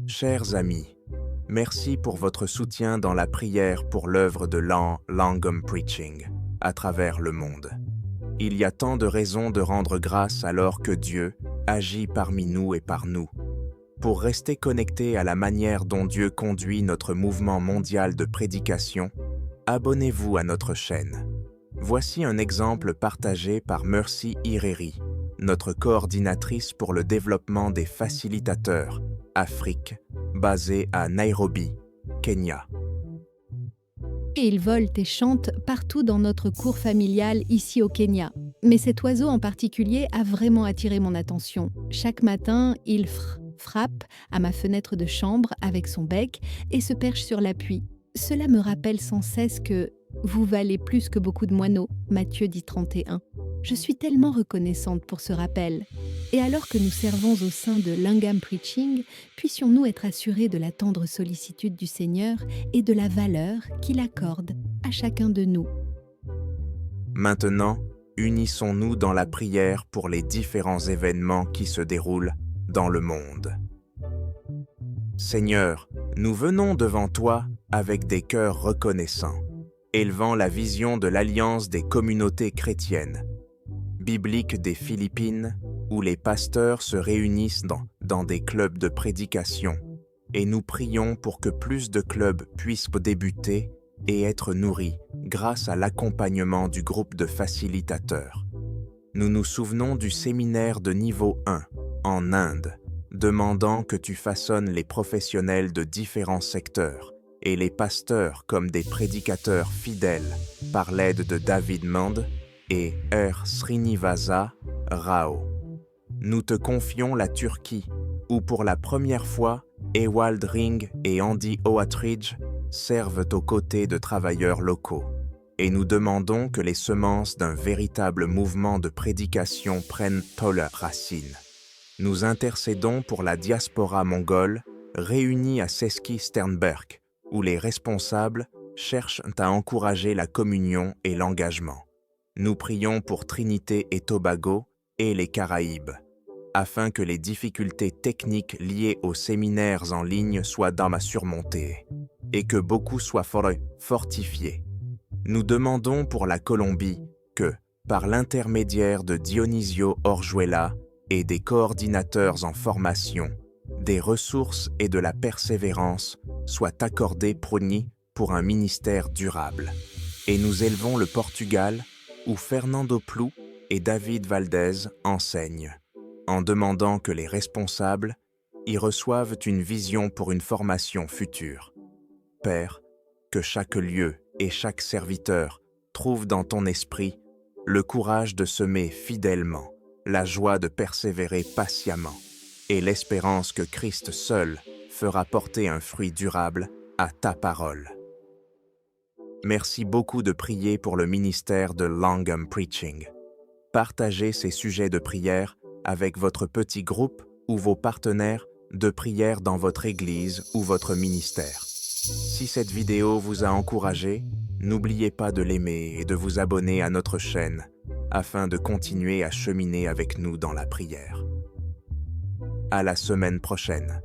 Chers amis, merci pour votre soutien dans la prière pour l'œuvre de Langham Preaching à travers le monde. Il y a tant de raisons de rendre grâce alors que Dieu agit parmi nous et par nous. Pour rester connecté à la manière dont Dieu conduit notre mouvement mondial de prédication, abonnez-vous à notre chaîne. Voici un exemple partagé par Mercy Ireri, notre coordinatrice pour le développement des facilitateurs Afrique, basée à Nairobi, Kenya. Et il vole et chante partout dans notre cour familiale ici au Kenya. Mais cet oiseau en particulier a vraiment attiré mon attention. Chaque matin, il frappe à ma fenêtre de chambre avec son bec et se perche sur l'appui. Cela me rappelle sans cesse que « vous valez plus que beaucoup de moineaux » Matthieu 10,31. Je suis tellement reconnaissante pour ce rappel. Et alors que nous servons au sein de Langham Preaching, puissions-nous être assurés de la tendre sollicitude du Seigneur et de la valeur qu'il accorde à chacun de nous. Maintenant, unissons-nous dans la prière pour les différents événements qui se déroulent dans le monde. Seigneur, nous venons devant toi avec des cœurs reconnaissants, élevant la vision de l'Alliance des communautés chrétiennes, biblique des Philippines, où les pasteurs se réunissent dans des clubs de prédication, et nous prions pour que plus de clubs puissent débuter et être nourris grâce à l'accompagnement du groupe de facilitateurs. Nous nous souvenons du séminaire de niveau 1 en Inde, demandant que tu façonnes les professionnels de différents secteurs et les pasteurs comme des prédicateurs fidèles par l'aide de David Mand et R. Srinivasa Rao. Nous te confions la Turquie, où pour la première fois, Ewald Ring et Andy Oatridge servent aux côtés de travailleurs locaux. Et nous demandons que les semences d'un véritable mouvement de prédication prennent leur racine. Nous intercédons pour la diaspora mongole, réunie à Český Sternberk, où les responsables cherchent à encourager la communion et l'engagement. Nous prions pour Trinité et Tobago et les Caraïbes, afin que les difficultés techniques liées aux séminaires en ligne soient surmontées et que beaucoup soient fortifiés. Nous demandons pour la Colombie que, par l'intermédiaire de Dionisio Orjuela et des coordinateurs en formation, des ressources et de la persévérance soient accordées pour un ministère durable. Et nous élevons le Portugal, où Fernando Plou et David Valdez enseignent, en demandant que les responsables y reçoivent une vision pour une formation future. Père, que chaque lieu et chaque serviteur trouve dans ton esprit le courage de semer fidèlement, la joie de persévérer patiemment et l'espérance que Christ seul fera porter un fruit durable à ta parole. Merci beaucoup de prier pour le ministère de Langham Preaching. Partagez ces sujets de prière avec votre petit groupe ou vos partenaires de prière dans votre église ou votre ministère. Si cette vidéo vous a encouragé, n'oubliez pas de l'aimer et de vous abonner à notre chaîne afin de continuer à cheminer avec nous dans la prière. À la semaine prochaine.